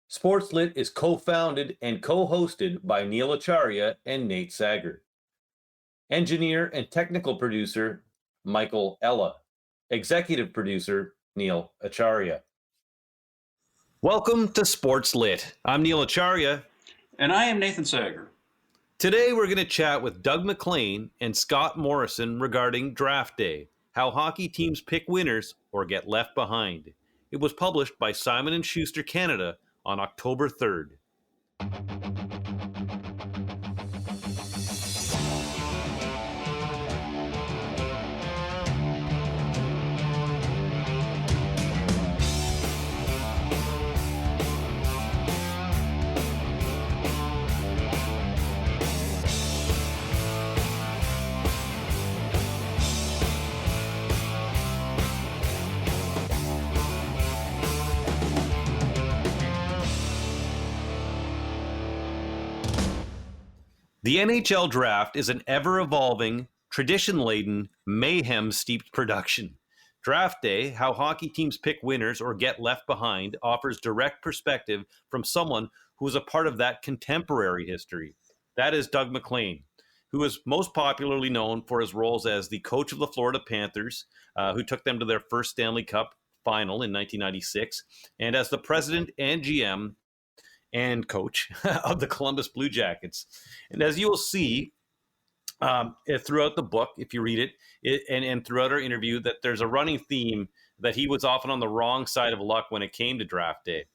SportsLit is co-founded and co-hosted by Neil Acharya and Nate Sager. Engineer and technical producer, Michael Ella. Executive producer, Neil Acharya. Welcome to SportsLit. I'm Neil Acharya. And I am Nathan Sager. Today we're going to chat with Doug MacLean and Scott Morrison regarding Draft Day, how hockey teams pick winners or get left behind. It was published by Simon & Schuster Canada on October 3rd. The NHL Draft is an ever-evolving, tradition-laden, mayhem-steeped production. Draft Day, how hockey teams pick winners or get left behind, offers direct perspective from someone who is a part of that contemporary history. That is Doug MacLean, who is most popularly known for his roles as the coach of the Florida Panthers, who took them to their first Stanley Cup final in 1996, and as the president and GM and coach of the Columbus Blue Jackets. And as you will see throughout the book, if you read it, and throughout our interview, that there's a running theme that he was often on the wrong side of luck when it came to draft day.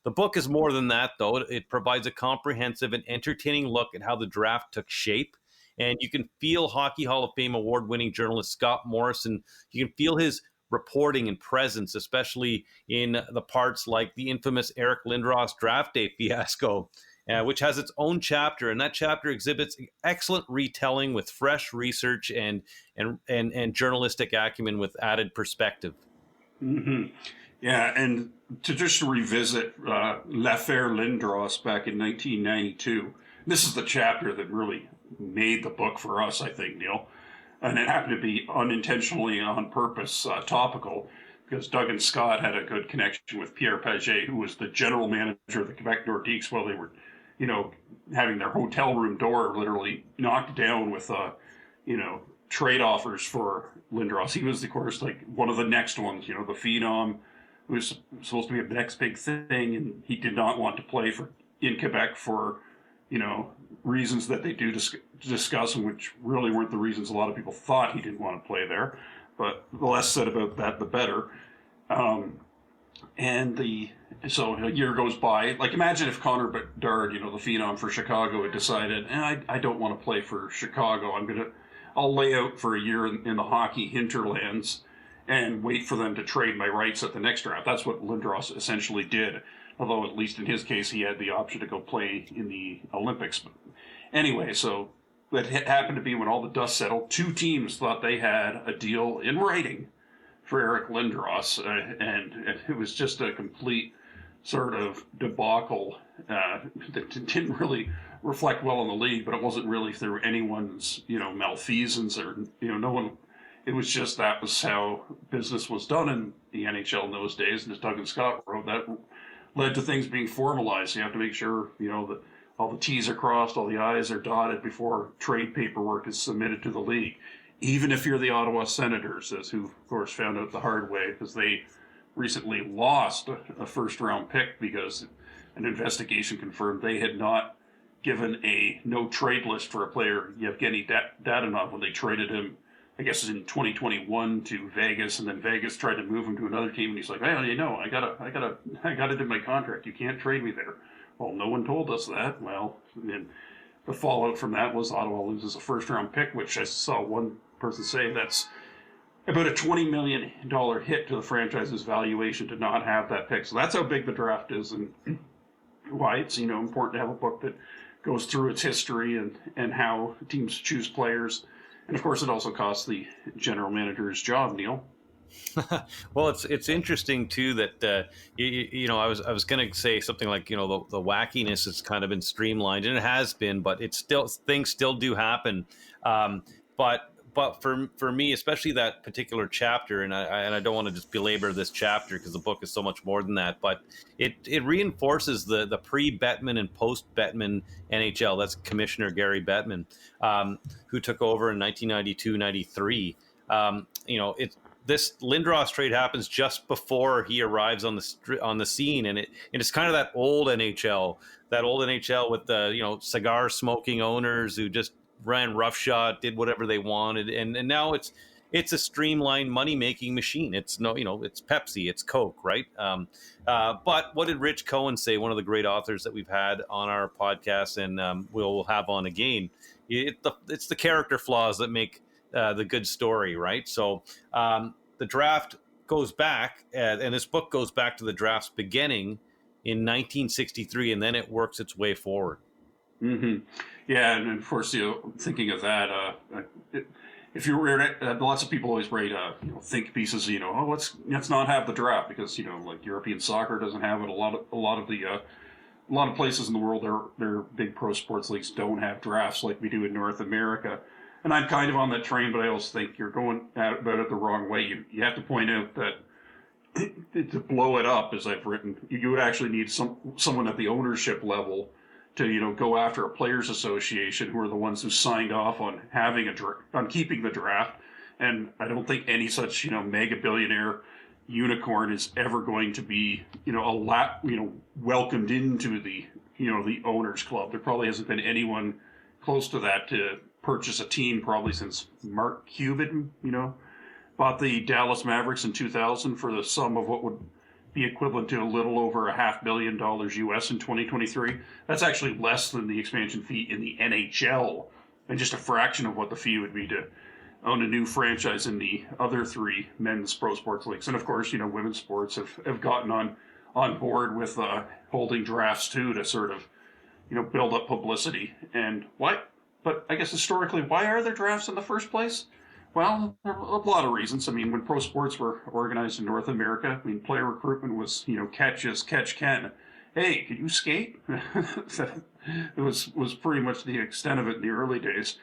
The book is more than that, though. It provides a comprehensive and entertaining look at how the draft took shape. And you can feel Hockey Hall of Fame award-winning journalist Scott Morrison. You can feel his reporting and presence, especially in the parts like the infamous Eric Lindros draft day fiasco, which has its own chapter, and that chapter exhibits excellent retelling with fresh research and journalistic acumen with added perspective. Mm-hmm. Yeah, and to just revisit L'Affaire Lindros back in 1992, this is the chapter that really made the book for us, I think, Neil. And it happened to be unintentionally on purpose topical because Doug and Scott had a good connection with Pierre Pagé, who was the general manager of the Quebec Nordiques while they were, having their hotel room door literally knocked down with, trade offers for Lindros. He was, of course, like one of the next ones, the phenom who was supposed to be the next big thing, and he did not want to play in Quebec for, reasons that they do discuss, and which really weren't the reasons a lot of people thought he didn't want to play there. But the less said about that, the better. So a year goes by. Like, imagine if Connor Bedard, the phenom for Chicago, had decided, I don't want to play for Chicago. I'll lay out for a year in the hockey hinterlands and wait for them to trade my rights at the next draft. That's what Lindros essentially did. Although, at least in his case, he had the option to go play in the Olympics. But anyway, so it happened to be when all the dust settled, two teams thought they had a deal in writing for Eric Lindros, and it was just a complete sort of debacle that didn't really reflect well on the league, but it wasn't really through anyone's, malfeasance or, no one. It was just that was how business was done in the NHL in those days, and as Doug and Scott wrote, that led to things being formalized. You have to make sure, that all the T's are crossed, all the I's are dotted before trade paperwork is submitted to the league. Even if you're the Ottawa Senators, who, of course, found out the hard way because they recently lost a first-round pick because an investigation confirmed they had not given a no-trade list for a player, Yevgeny Dadonov, when they traded him, I guess in 2021 to Vegas, and then Vegas tried to move him to another team, and he's like, well, I got it in my contract. You can't trade me there. Well, no one told us that. Well, and the fallout from that was Ottawa loses a first-round pick, which I saw one person say that's about a $20 million hit to the franchise's valuation to not have that pick. So that's how big the draft is, and why it's important to have a book that goes through its history and how teams choose players. And of course, it also costs the general manager his job, Neil. Well, it's interesting too that I was going to say something like the wackiness has kind of been streamlined, and it has been, but it's still things still do happen. But but for me, especially that particular chapter, and I don't want to just belabor this chapter because the book is so much more than that, but it reinforces the pre-Bettman and post-Bettman NHL. That's Commissioner Gary Bettman, who took over in 1992-93. This Lindros trade happens just before he arrives on the scene, and it's kind of that old NHL, with the cigar smoking owners who just ran roughshod, did whatever they wanted, and now it's a streamlined money making machine. It's it's Pepsi, it's Coke, right? But what did Rich Cohen say? One of the great authors that we've had on our podcast, and we'll have on again. It's the character flaws that make the good story, right? So the draft goes back, and this book goes back to the draft's beginning in 1963, and then it works its way forward. Mm-hmm. Yeah, and of course, thinking of that, if you were lots of people always write, think pieces, let's not have the draft because like European soccer doesn't have it. A lot of places in the world, their big pro sports leagues don't have drafts like we do in North America. And I'm kind of on that train, but I also think you're going about it the wrong way. You have to point out that to blow it up, as I've written, you would actually need someone at the ownership level to go after a players' association who are the ones who signed off on on keeping the draft. And I don't think any such mega billionaire unicorn is ever going to be welcomed into the the owners club. There probably hasn't been anyone close to that to purchase a team probably since Mark Cuban bought the Dallas Mavericks in 2000 for the sum of what would be equivalent to a little over $500 million US in 2023. That's actually less than the expansion fee in the NHL, and just a fraction of what the fee would be to own a new franchise in the other three men's pro sports leagues. And of course, women's sports have gotten on board with holding drafts too to sort of build up publicity. And why? But I guess historically, why are there drafts in the first place? Well, there are a lot of reasons. I mean, when pro sports were organized in North America, player recruitment was, catch as catch can. Hey, can you skate? It was pretty much the extent of it in the early days.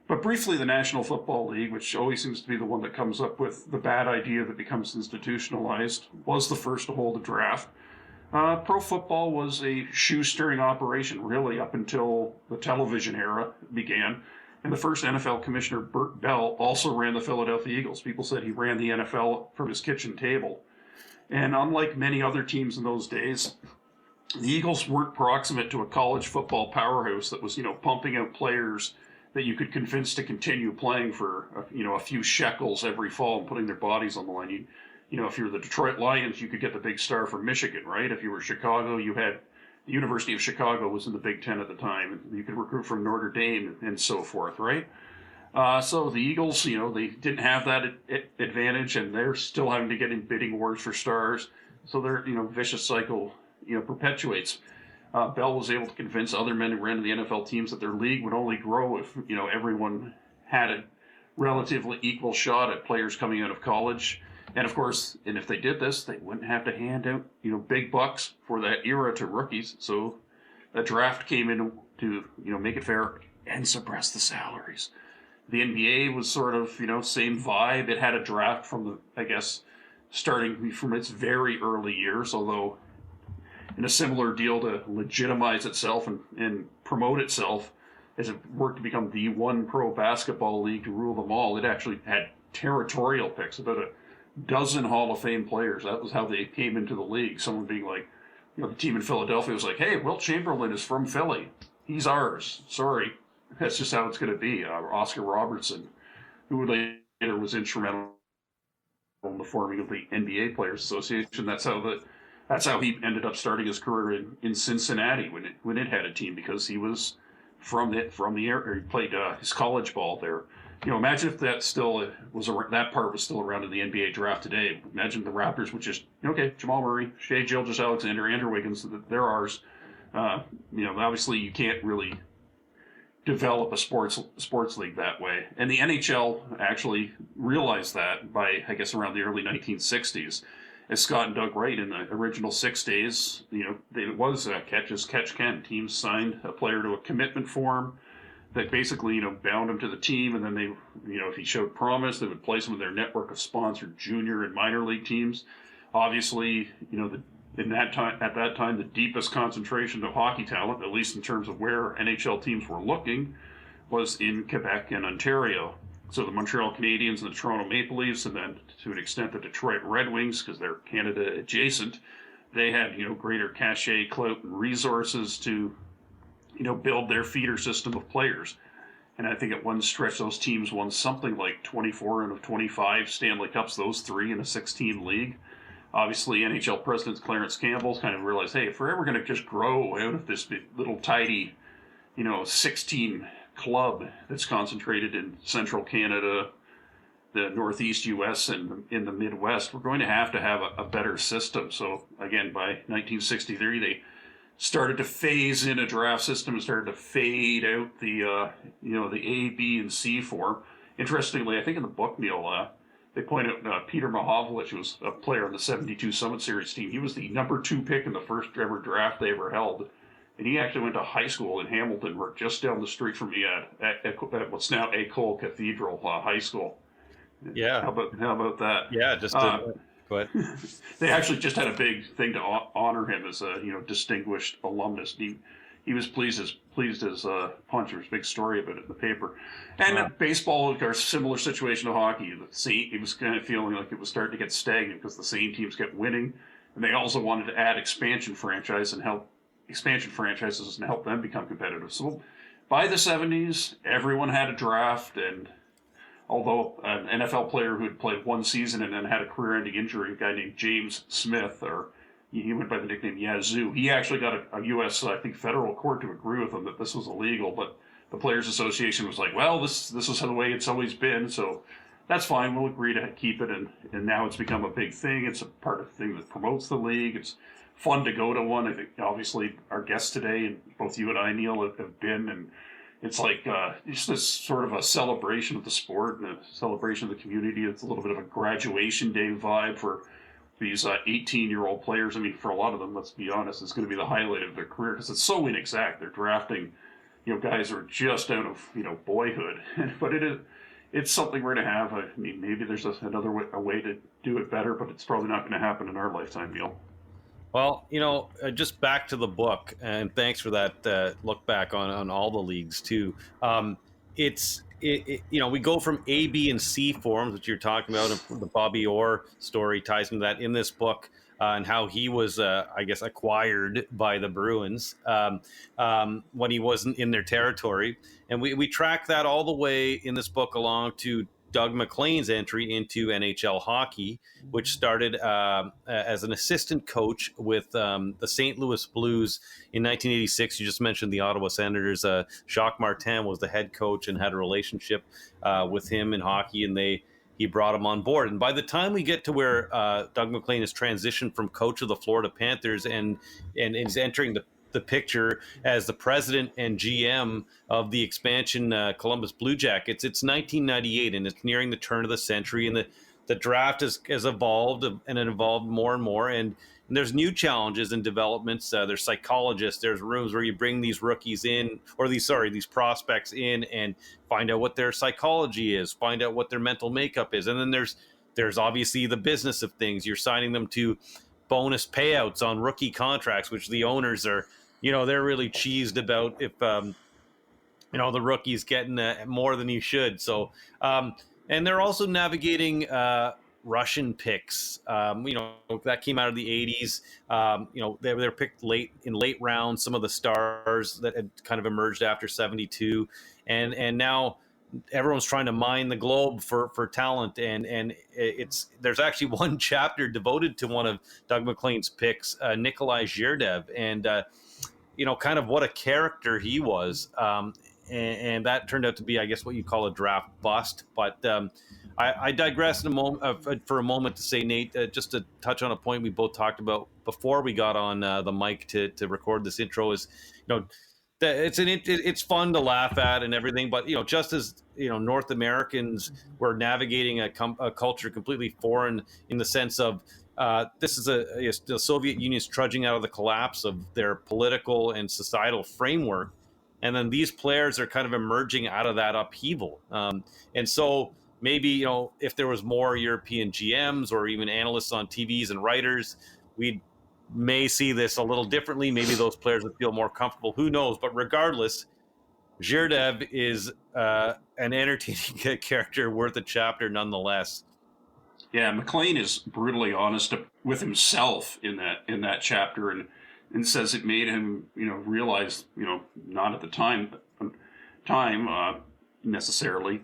But briefly, the National Football League, which always seems to be the one that comes up with the bad idea that becomes institutionalized, was the first to hold a draft. Pro football was a shoestring operation, really, up until the television era began. And the first NFL commissioner, Burt Bell, also ran the Philadelphia Eagles. People said he ran the NFL from his kitchen table. And unlike many other teams in those days, the Eagles weren't proximate to a college football powerhouse that was, pumping out players that you could convince to continue playing for, a few shekels every fall and putting their bodies on the line. If you're the Detroit Lions, you could get the big star from Michigan, right? If you were Chicago, you had the University of Chicago was in the Big Ten at the time. You could recruit from Notre Dame and so forth, right? So the Eagles, they didn't have that advantage, and they're still having to get in bidding wars for stars. So their, vicious cycle, perpetuates. Bell was able to convince other men who ran the NFL teams that their league would only grow if, everyone had a relatively equal shot at players coming out of college. And of course, and if they did this, they wouldn't have to hand out, big bucks for that era to rookies. So a draft came in to, make it fair and suppress the salaries. The NBA was sort of, same vibe. It had a draft from starting from its very early years, although in a similar deal to legitimize itself and promote itself as it worked to become the one pro basketball league to rule them all. It actually had territorial picks, about a dozen Hall of Fame players. That was how they came into the league. Someone being like, the team in Philadelphia was like, hey, Wilt Chamberlain is from Philly. He's ours. Sorry. That's just how it's going to be. Oscar Robertson, who later was instrumental in the forming of the NBA Players Association. That's how he ended up starting his career in Cincinnati when it had a team, because he was from the area. He played his college ball there. Imagine if that still was that part was still around in the NBA draft today. Imagine the Raptors would just Jamal Murray, Shai Gilgeous-Alexander, Andrew Wiggins, they're ours. Obviously you can't really develop a sports league that way, and the NHL actually realized that by around the early 1960s. As Scott and Doug write, in the original 6 days, it was catch as catch can. Teams signed a player to a commitment form. that basically, bound him to the team, and then they, if he showed promise, they would place him in their network of sponsored junior and minor league teams. Obviously, at that time, the deepest concentration of hockey talent, at least in terms of where NHL teams were looking, was in Quebec and Ontario. So the Montreal Canadiens and the Toronto Maple Leafs, and then to an extent the Detroit Red Wings, because they're Canada adjacent, they had greater cachet, clout, and resources to build their feeder system of players. And I think at one stretch those teams won something like 24 out of 25 Stanley Cups, those three in a 16 league. Obviously, NHL President Clarence Campbell kind of realized, hey, if we're ever going to just grow out of this little tidy, 16 club that's concentrated in central Canada, the Northeast U.S., and in the Midwest, we're going to have a better system. So again, by 1963, they started to phase in a draft system and started to fade out the A, B, and C form. Interestingly, I think in the book, Neil, they point out Peter Mahovlich was a player on the 72 Summit Series team. He was the number 2 pick in the first ever draft they ever held. And he actually went to high school in Hamilton, worked just down the street from me at what's now École Cathedral High School. Yeah. How about that? Yeah, just go ahead. They actually just had a big thing to honor him as a distinguished alumnus. He was pleased as punch. There's a big story about it in the paper. And baseball, of course, similar situation to hockey. It was kind of feeling like it was starting to get stagnant because the same teams kept winning, and they also wanted to add expansion franchises and help them become competitive. So by the 70s, everyone had a draft, and although an NFL player who had played one season and then had a career-ending injury, a guy named James Smith, or he went by the nickname Yazoo, he actually got a U.S. I think federal court to agree with him that this was illegal, but the Players Association was like, well, this is the way it's always been, so that's fine, we'll agree to keep it, and now it's become a big thing. It's a part of the thing that promotes the league. It's fun to go to one. I think obviously our guests today, and both you and I, Neil, have been, and it's like just this sort of a celebration of the sport and a celebration of the community. It's a little bit of a graduation day vibe for these 18-year-old players. I mean, for a lot of them, let's be honest, it's going to be the highlight of their career because it's so inexact. They're drafting, guys who are just out of, boyhood. But it's something we're going to have. I mean, maybe there's another way to do it better, but it's probably not going to happen in our lifetime, Neil. Well, just back to the book, and thanks for that look back on all the leagues too. We go from A, B, and C forms, which you're talking about. And the Bobby Orr story ties into that in this book, and how he was, acquired by the Bruins when he wasn't in their territory. And we track that all the way in this book along to Doug MacLean's entry into NHL hockey, which started as an assistant coach with the St. Louis Blues in 1986. You just mentioned the Ottawa Senators. Jacques Martin was the head coach and had a relationship with him in hockey, and he brought him on board. And by the time we get to where Doug MacLean has transitioned from coach of the Florida Panthers and is entering the picture as the president and GM of the expansion Columbus Blue Jackets, it's 1998, and it's nearing the turn of the century, and the draft has evolved, and it evolved more and more, and there's new challenges and developments. There's psychologists, there's rooms where you bring these rookies in, or these prospects in, and find out what their psychology is, find out what their mental makeup is, and then there's obviously the business of things. You're signing them to bonus payouts on rookie contracts, which the owners are, they're really cheesed about if, the rookie's getting more than he should. So, and they're also navigating Russian picks. That came out of the 80s. They're picked late rounds, some of the stars that had kind of emerged after 72. And now everyone's trying to mine the globe for talent, and there's actually one chapter devoted to one of Doug MacLean's picks, Nikolai Zherdev, and kind of what a character he was, and that turned out to be, I guess, what you call a draft bust. But I digress for a moment to say, Nate, just to touch on a point we both talked about before we got on the mic to record this intro is, it's fun to laugh at and everything, but just as North Americans were navigating a culture completely foreign in the sense of this is the Soviet Union's trudging out of the collapse of their political and societal framework. And then these players are kind of emerging out of that upheaval. And so maybe, if there was more European GMs or even analysts on TVs and writers, we may see this a little differently. Maybe those players would feel more comfortable. Who knows? But regardless, Zherdev is an entertaining character worth a chapter nonetheless. Yeah, MacLean is brutally honest with himself in that chapter, and says it made him, realize, not at the time necessarily,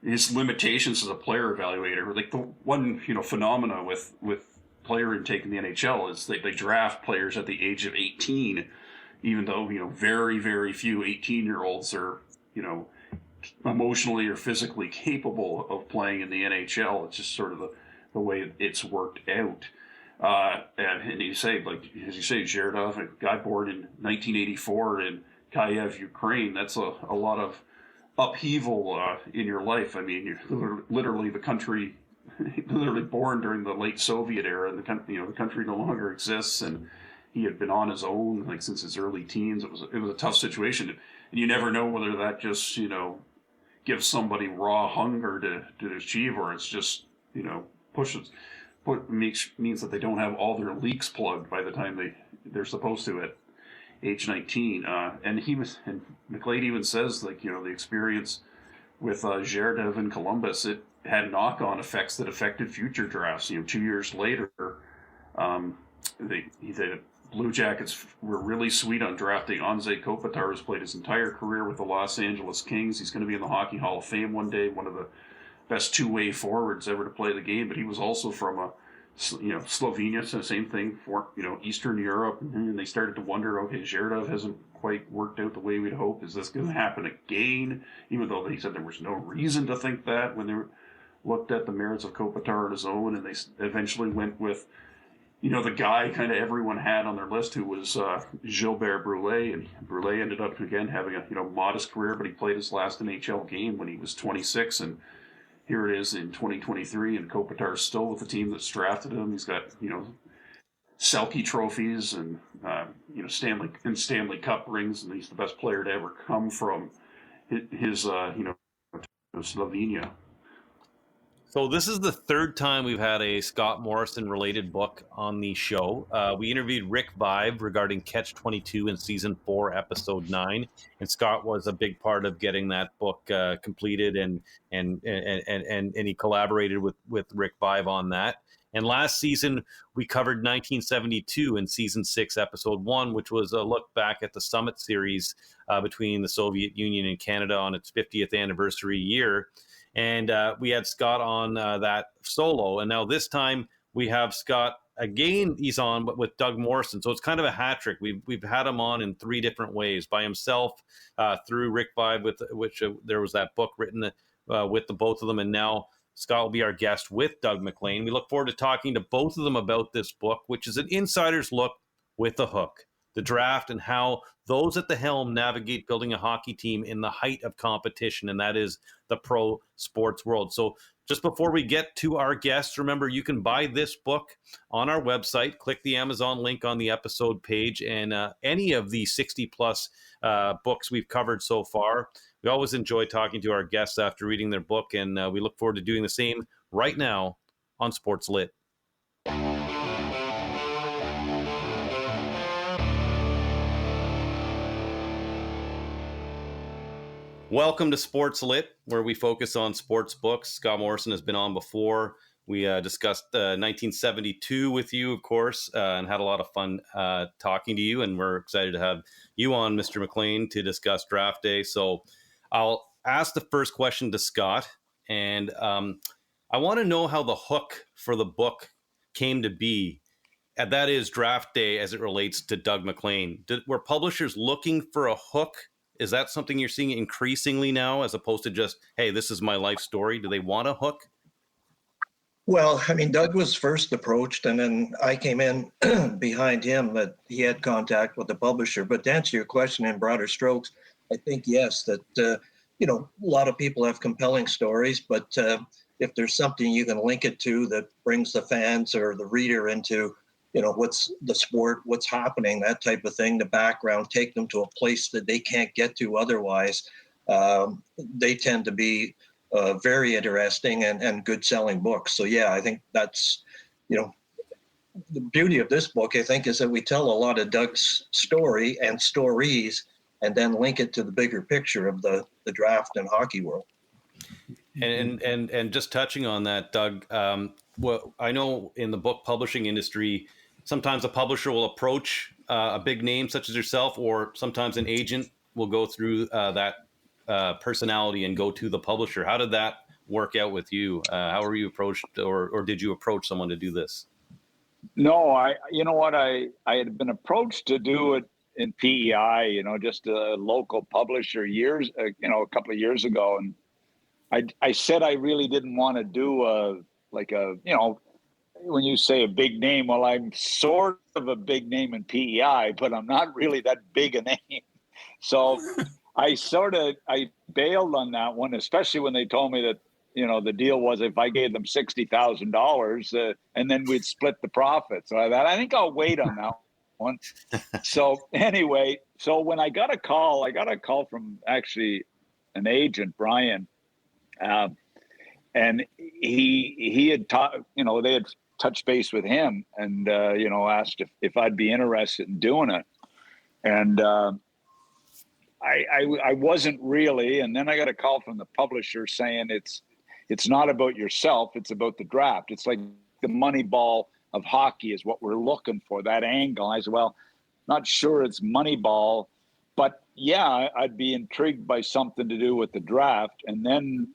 his limitations as a player evaluator. Like the one, phenomena with player intake in the NHL is they draft players at the age of 18, even though, very, very few 18-year-olds are, emotionally or physically capable of playing in the NHL. It's just sort of the way it's worked out. And you say, as you say, Zherdev, a guy born in 1984 in Kyiv, Ukraine, that's a lot of upheaval in your life. I mean, you're literally the country, literally born during the late Soviet era, and the country no longer exists, and he had been on his own since his early teens. It was a tough situation, and you never know whether that just gives somebody raw hunger to achieve, or it's just means that they don't have all their leaks plugged by the time they're supposed to at age 19. And MacLean even says, the experience with Zherdev in Columbus, it had knock-on effects that affected future drafts. 2 years later, the Blue Jackets were really sweet on drafting Anze Kopitar, who's played his entire career with the Los Angeles Kings. He's going to be in the Hockey Hall of Fame one day, one of the best two-way forwards ever to play the game, but he was also from Slovenia, so same thing for Eastern Europe, and they started to wonder, okay, Zherdev hasn't quite worked out the way we'd hope. Is this going to happen again? Even though they said there was no reason to think that when they looked at the merits of Kopitar on his own, and they eventually went with the guy kind of everyone had on their list, who was Gilbert Brulé, and Brulé ended up again having a modest career, but he played his last NHL game when he was 26, and here it is in 2023, and Kopitar's still with the team that's drafted him. He's got Selke trophies and Stanley Cup rings, and he's the best player to ever come from his Slovenia. So this is the third time we've had a Scott Morrison related book on the show. We interviewed Rick Vive regarding Catch-22 in season 4, episode 9, and Scott was a big part of getting that book completed, and he collaborated with Rick Vive on that. And last season we covered 1972 in season 6, episode 1, which was a look back at the Summit Series between the Soviet Union and Canada on its 50th anniversary year. And we had Scott on that solo. And now this time we have Scott again. He's on, but with Doug Morrison. So it's kind of a hat trick. We've had him on in 3 different ways: by himself, through Rick Vive, with which there was that book written with the both of them, and now Scott will be our guest with Doug MacLean. We look forward to talking to both of them about this book, which is an insider's look with a hook, the draft, and how those at the helm navigate building a hockey team in the height of competition, and that is the pro sports world. So just before we get to our guests, remember, you can buy this book on our website. Click the Amazon link on the episode page, and any of the 60-plus books we've covered so far. We always enjoy talking to our guests after reading their book, and we look forward to doing the same right now on SportsLit. Welcome to SportsLit, where we focus on sports books. Scott Morrison has been on before. We discussed 1972 with you, of course, and had a lot of fun talking to you. And we're excited to have you on, Mr. MacLean, to discuss draft day. So I'll ask the first question to Scott. And I want to know how the hook for the book came to be. And that is draft day as it relates to Doug MacLean. Were publishers looking for a hook? Is that something you're seeing increasingly now, as opposed to just, hey, this is my life story? Do they want a hook? Well, I mean, Doug was first approached, and then I came in behind him, that he had contact with the publisher. But to answer your question in broader strokes, I think, yes, that, a lot of people have compelling stories, but if there's something you can link it to that brings the fans or the reader into what's the sport, what's happening, that type of thing, the background, take them to a place that they can't get to otherwise. They tend to be very interesting and good selling books. So yeah, I think that's, the beauty of this book, I think, is that we tell a lot of Doug's story and stories and then link it to the bigger picture of the draft and hockey world. And just touching on that, Doug, well, I know in the book publishing industry, sometimes a publisher will approach a big name such as yourself, or sometimes an agent will go through that personality and go to the publisher. How did that work out with you? How were you approached, or did you approach someone to do this? No, you know what, I had been approached to do it in PEI, just a local publisher a couple of years ago. And I said I really didn't want to do when you say a big name, well, I'm sort of a big name in PEI, but I'm not really that big a name. So I bailed on that one, especially when they told me that, the deal was if I gave them $60,000 and then we'd split the profits. So I think I'll wait on that one. So anyway, when I got a call from actually an agent, Brian, and he had they had touched base with him and, asked if I'd be interested in doing it. And I wasn't really. And then I got a call from the publisher saying it's not about yourself, it's about the draft. It's like the Moneyball of hockey is what we're looking for, that angle. I said, well, not sure it's Moneyball, but yeah, I'd be intrigued by something to do with the draft. And then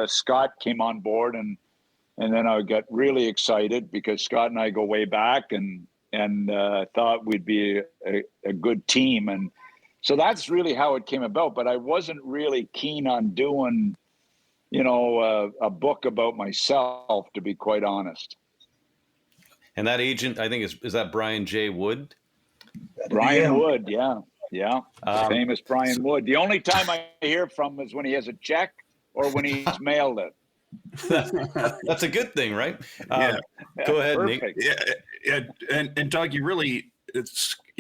Scott came on board, and then I got really excited because Scott and I go way back, and thought we'd be a good team. And so that's really how it came about. But I wasn't really keen on doing, a book about myself, to be quite honest. And that agent, I think, is that Brian J. Wood? Brian Wood, yeah. Famous Brian Wood. The only time I hear from him is when he has a check or when he's mailed it. That's a good thing, right? Yeah. Go ahead, Perfect. Nate. Yeah, and Doug, you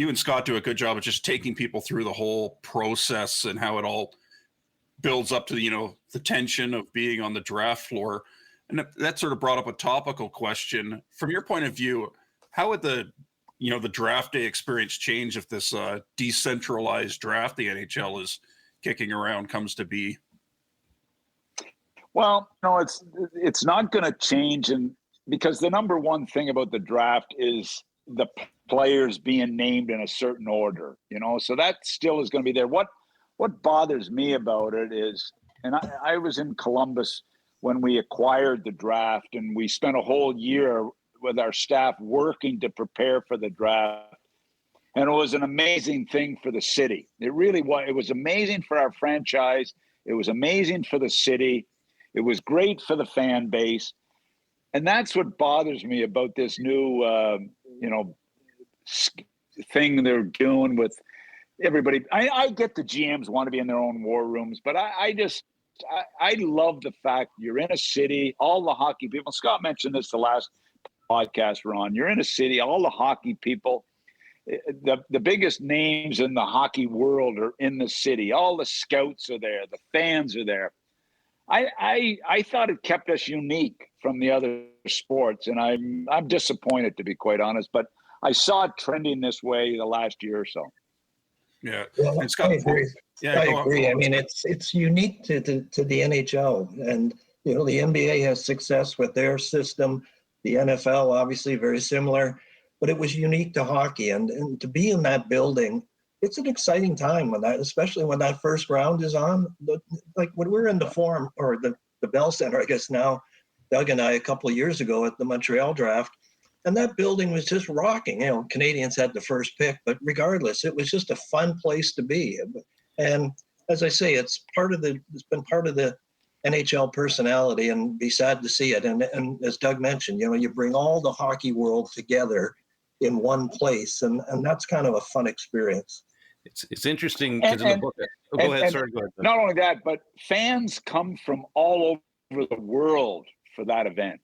and Scott do a good job of just taking people through the whole process and how it all builds up to the tension of being on the draft floor. And that sort of brought up a topical question. From your point of view, how would the draft day experience change if this decentralized draft the NHL is kicking around comes to be? Well, it's not going to change, and because the number one thing about the draft is the players being named in a certain order, so that still is going to be there. What bothers me about it is, and I was in Columbus when we acquired the draft, and we spent a whole year with our staff working to prepare for the draft. And it was an amazing thing for the city. It really was. It was amazing for our franchise. It was amazing for the city. It was great for the fan base. And that's what bothers me about this new, thing they're doing with everybody. I get the GMs want to be in their own war rooms, but I love the fact you're in a city, all the hockey people. Scott mentioned this the last podcast we're on. You're in a city, all the hockey people, the biggest names in the hockey world are in the city. All the scouts are there, the fans are there. I thought it kept us unique from the other sports, and I'm disappointed, to be quite honest. But I saw it trending this way the last year or so. Yeah, well, and Scott, I agree. Yeah, I agree. I mean, it's unique to the NHL, and the NBA has success with their system. The NFL, obviously, very similar, but it was unique to hockey, and to be in that building, it's an exciting time especially when that first round is on. Like when we're in the Forum or the Bell Center, I guess now, Doug and I a couple of years ago at the Montreal Draft, and that building was just rocking. Canadians had the first pick, but regardless, it was just a fun place to be. And as I say, it's been part of the NHL personality, and be sad to see it. And as Doug mentioned, you bring all the hockey world together in one place, and that's kind of a fun experience. It's interesting because in the book. Go ahead. Sorry, go ahead. Not only that, but fans come from all over the world for that event.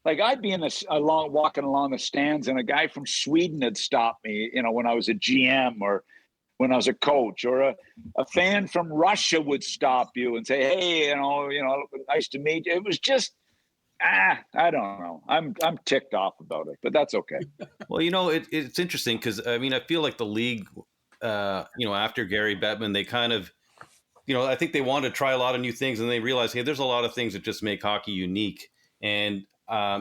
like I'd be walking along the stands, and a guy from Sweden had stopped me, when I was a GM or when I was a coach, or a fan from Russia would stop you and say, "Hey, nice to meet you." It was just, I don't know. I'm ticked off about it, but that's okay. Well, it's interesting because I feel like the league, after Gary Bettman, they kind of, I think they wanted to try a lot of new things, and they realized, hey, there's a lot of things that just make hockey unique, and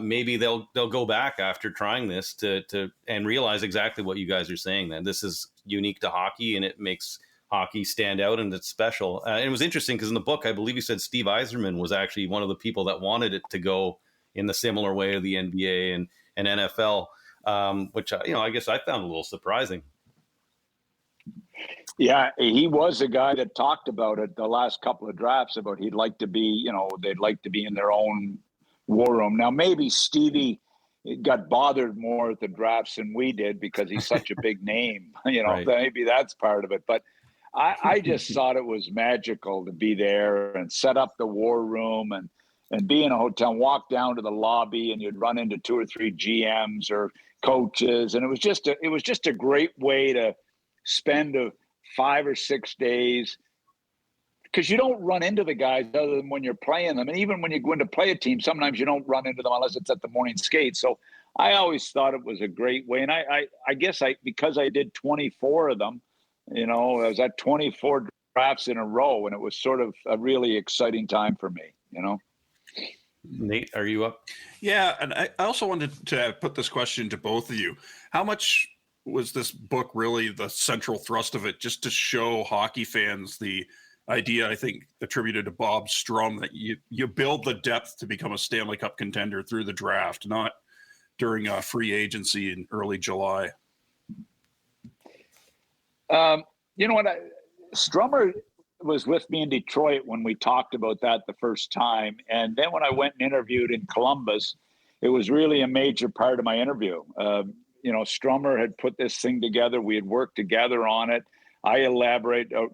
maybe they'll go back after trying this to and realize exactly what you guys are saying. That this is unique to hockey, and it makes hockey stand out, and it's special. And it was interesting because in the book, I believe you said Steve Yzerman was actually one of the people that wanted it to go in the similar way of the NBA and NFL, which I guess I found a little surprising. Yeah, he was a guy that talked about it the last couple of drafts about he'd like to be, they'd like to be in their own war room. Now, maybe Stevie got bothered more at the drafts than we did because he's such a big name, right. Maybe that's part of it. But I just thought it was magical to be there and set up the war room and be in a hotel, walk down to the lobby, and you'd run into 2 or 3 GMs or coaches. And it was just a great way to spend 5 or 6 days, because you don't run into the guys other than when you're playing them. And even when you go in to play a team, sometimes you don't run into them unless it's at the morning skate. So I always thought it was a great way. And I guess because I did 24 of them, I was at 24 drafts in a row, and it was sort of a really exciting time for me, Nate, are you up? Yeah, and I also wanted to put this question to both of you. How much was this book really the central thrust of it, just to show hockey fans the idea, I think, attributed to Bob Strum, that you build the depth to become a Stanley Cup contender through the draft, not during a free agency in early July? You know what? Strummer was with me in Detroit when we talked about that the first time. And then when I went and interviewed in Columbus, it was really a major part of my interview. Strummer had put this thing together. We had worked together on it. I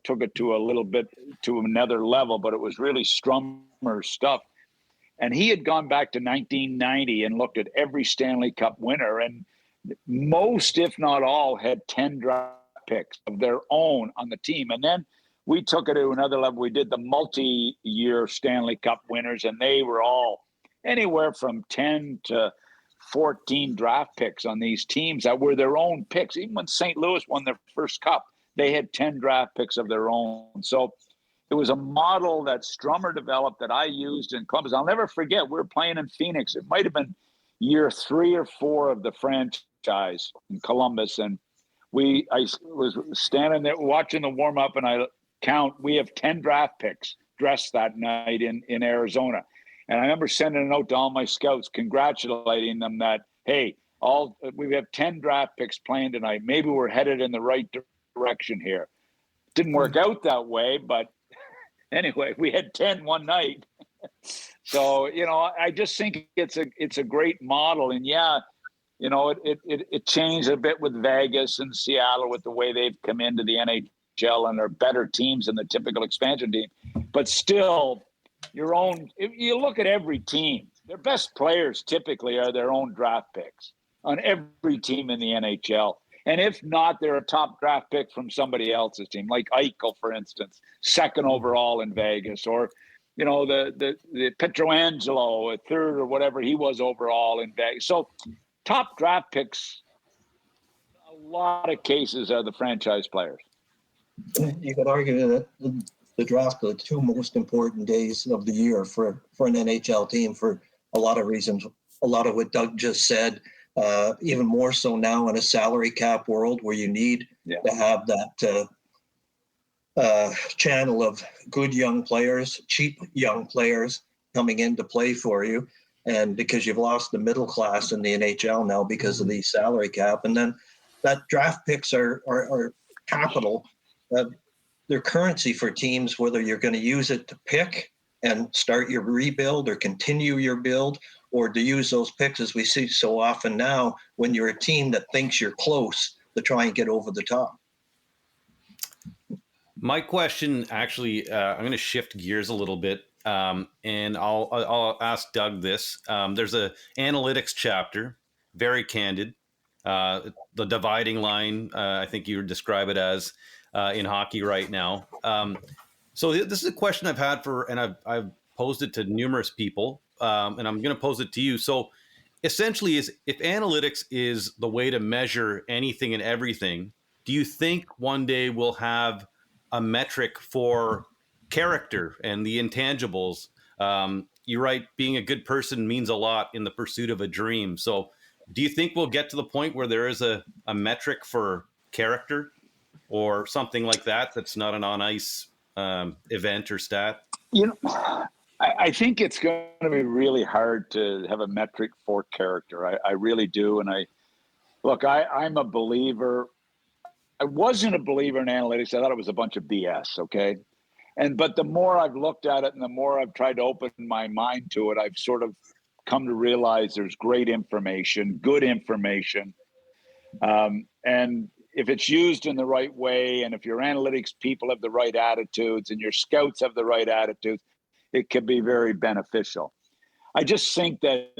took it to another level, but it was really Strummer's stuff. And he had gone back to 1990 and looked at every Stanley Cup winner. And most, if not all, had 10 draft picks of their own on the team. And then we took it to another level. We did the multi-year Stanley Cup winners, and they were all anywhere from 10 to 14 draft picks on these teams that were their own picks. Even when St. Louis won their first cup, they had 10 draft picks of their own. So it was a model that Strummer developed that I used in Columbus. I'll never forget, we were playing in Phoenix. It might have been year 3 or 4 of the franchise in Columbus. And I was standing there watching the warm-up, and we have 10 draft picks dressed that night in Arizona. And I remember sending a note to all my scouts congratulating them that, hey, we have 10 draft picks playing tonight. Maybe we're headed in the right direction here. Didn't work out that way, but anyway, we had 10 one night. So, I just think it's a great model. And yeah, it changed a bit with Vegas and Seattle with the way they've come into the NHL and are better teams than the typical expansion team. But still, you look at every team, their best players typically are their own draft picks on every team in the NHL. And if not, they're a top draft pick from somebody else's team, like Eichel, for instance, 2nd overall in Vegas, or, the Pietrangelo, a 3rd or whatever he was overall in Vegas. So top draft picks, a lot of cases are the franchise players. You could argue that the draft are the 2 most important days of the year for an NHL team for a lot of reasons. A lot of what Doug just said, even more so now in a salary cap world where you need to have that channel of good young players, cheap young players coming in to play for you. And because you've lost the middle class in the NHL now because of the salary cap. And then that draft picks are capital. They're currency for teams, whether you're going to use it to pick and start your rebuild or continue your build, or to use those picks, as we see so often now, when you're a team that thinks you're close, to try and get over the top. My question, actually, I'm going to shift gears a little bit and I'll ask Doug this. There's a analytics chapter, very candid. The dividing line, I think you would describe it as in hockey right now. So this is a question I've had and I've posed it to numerous people, and I'm going to pose it to you. So essentially, if analytics is the way to measure anything and everything, do you think one day we'll have a metric for character and the intangibles? You're right, being a good person means a lot in the pursuit of a dream. So do you think we'll get to the point where there is a metric for character or something like that that's not an on-ice event or stat? I think it's going to be really hard to have a metric for character. I really do. And I'm a believer. I wasn't a believer in analytics. I thought it was a bunch of BS. Okay. But the more I've looked at it and the more I've tried to open my mind to it, I've sort of come to realize there's great information, good information. And if it's used in the right way, and if your analytics people have the right attitudes and your scouts have the right attitudes, it can be very beneficial. I just think that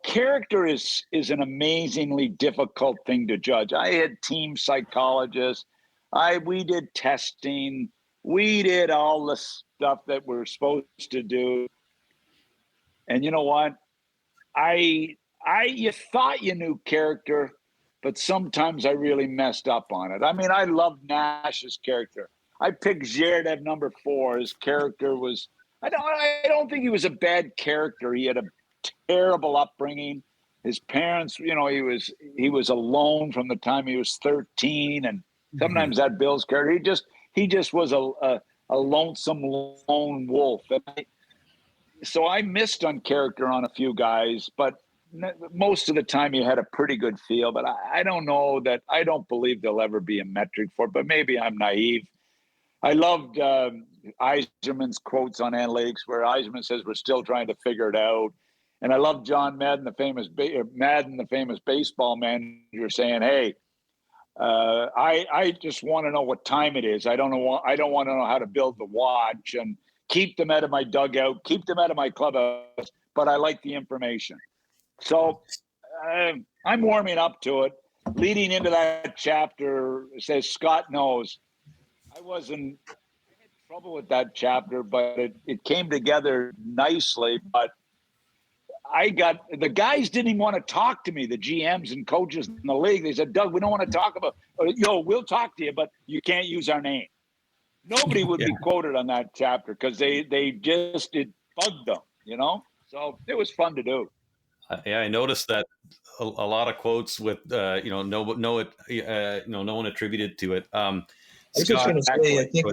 character is an amazingly difficult thing to judge. I had team psychologists. We did testing. We did all the stuff that we're supposed to do. And you know what? You thought you knew character, but sometimes I really messed up on it. I mean, I loved Nash's character. I picked Giard at number 4. His character was, I don't think he was a bad character. He had a terrible upbringing. His parents, he was alone from the time he was 13, and sometimes that Bill's character. He just was a lonesome lone wolf. So I missed on character on a few guys, but most of the time you had a pretty good feel. But I don't know that. I don't believe there'll ever be a metric for it, but maybe I'm naive. I loved Yzerman's quotes on analytics, where Yzerman says we're still trying to figure it out. And I love John Madden, the famous baseball manager, saying, "Hey, I just want to know what time it is. I don't want to know how to build the watch, and keep them out of my dugout, keep them out of my clubhouse, but I like the information." So I'm warming up to it. Leading into that chapter, it says Scott knows. I had trouble with that chapter, but it came together nicely. But the guys didn't even want to talk to me, the GMs and coaches in the league. They said, "Doug, we don't want to talk about, we'll talk to you, but you can't use our name." Nobody would be quoted on that chapter because it bugged them, So it was fun to do. I noticed that a lot of quotes with no one attributed to it. I was just going to say, I think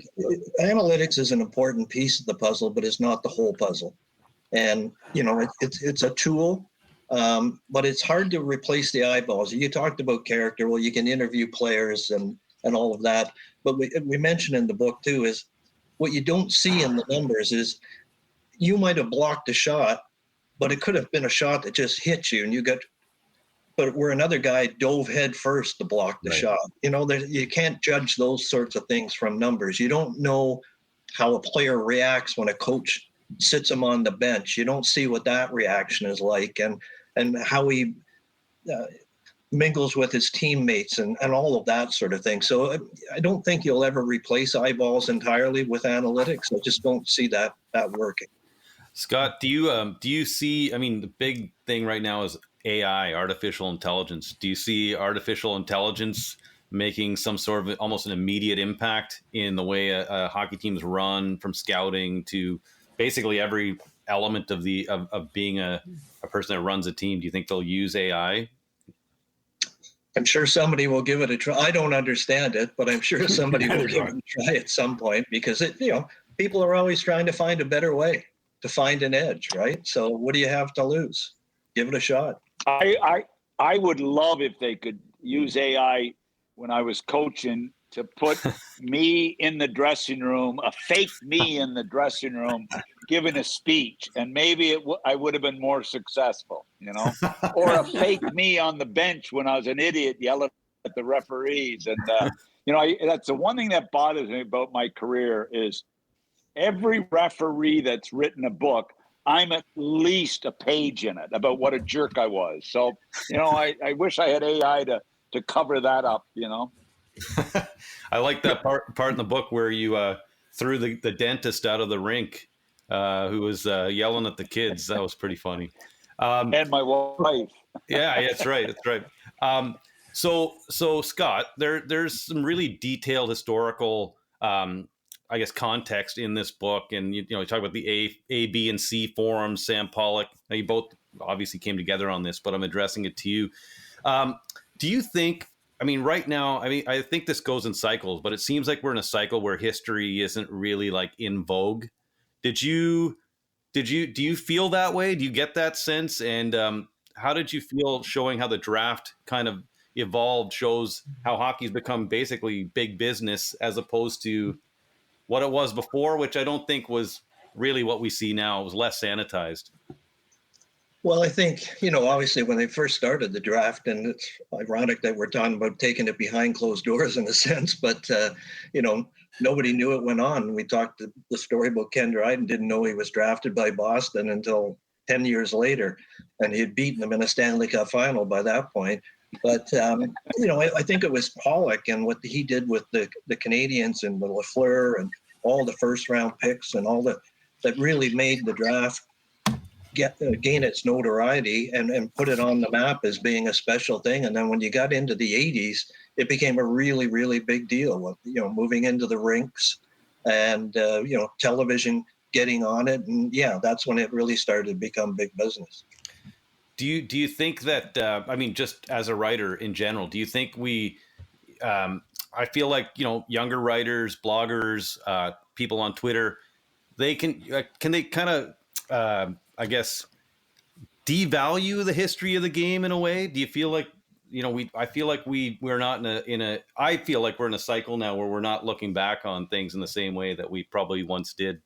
analytics is an important piece of the puzzle, but it's not the whole puzzle. And, it's a tool, but it's hard to replace the eyeballs. You talked about character. Well, you can interview players and all of that. But we mentioned in the book, too, is what you don't see in the numbers is you might have blocked a shot, but it could have been a shot that just hit you, and but where another guy dove head first to block the shot. You can't judge those sorts of things from numbers. You don't know how a player reacts when a coach sits him on the bench. You don't see what that reaction is like, and how he mingles with his teammates and all of that sort of thing. So I don't think you'll ever replace eyeballs entirely with analytics. I just don't see that working. Scott, do you see, the big thing right now is AI, artificial intelligence. Do you see artificial intelligence making some sort of almost an immediate impact in the way hockey teams run, from scouting to basically every element of being a person that runs a team? Do you think they'll use AI? I'm sure somebody will give it a try. I don't understand it, but I'm sure somebody will give it a try at some point, because people are always trying to find a better way to find an edge, right? So what do you have to lose? Give it a shot. I would love if they could use AI when I was coaching to put me in the dressing room, a fake me in the dressing room, giving a speech, and maybe I would have been more successful, or a fake me on the bench when I was an idiot yelling at the referees. And, that's the one thing that bothers me about my career is every referee that's written a book, I'm at least a page in it about what a jerk I was. So, I wish I had AI to cover that up, I like that part in the book where you threw the dentist out of the rink, who was yelling at the kids. That was pretty funny. And my wife. Yeah, that's right. That's right. So Scott, there's some really detailed historical, I guess, context in this book, and you talk about the A, B, and C forums. Sam Pollock. Now, you both obviously came together on this, but I'm addressing it to you. Do you think? I mean, right now, I think this goes in cycles, but it seems like we're in a cycle where history isn't really like in vogue. Do you feel that way? Do you get that sense? And how did you feel showing how the draft kind of evolved, shows how hockey's become basically big business as opposed to what it was before, which I don't think was really what we see now. It was less sanitized. Well, I think, obviously when they first started the draft, and it's ironic that we're talking about taking it behind closed doors in a sense, but, nobody knew it went on. We talked the story about Ken Dryden, didn't know he was drafted by Boston until 10 years later, and he had beaten them in a Stanley Cup final by that point. But, I think it was Pollock and what he did with the Canadians and the Lafleur and all the first round picks and all that really made the draft gain its notoriety and put it on the map as being a special thing. And then when you got into the 80s, it became a really, really big deal with, moving into the rinks and, television getting on it. And yeah, that's when it really started to become big business. Do you think that, just as a writer in general, do you think I feel like, younger writers, bloggers, people on Twitter, they can they kind of, I guess, devalue the history of the game in a way? Do you feel like, I feel like we're not I feel like we're in a cycle now where we're not looking back on things in the same way that we probably once did.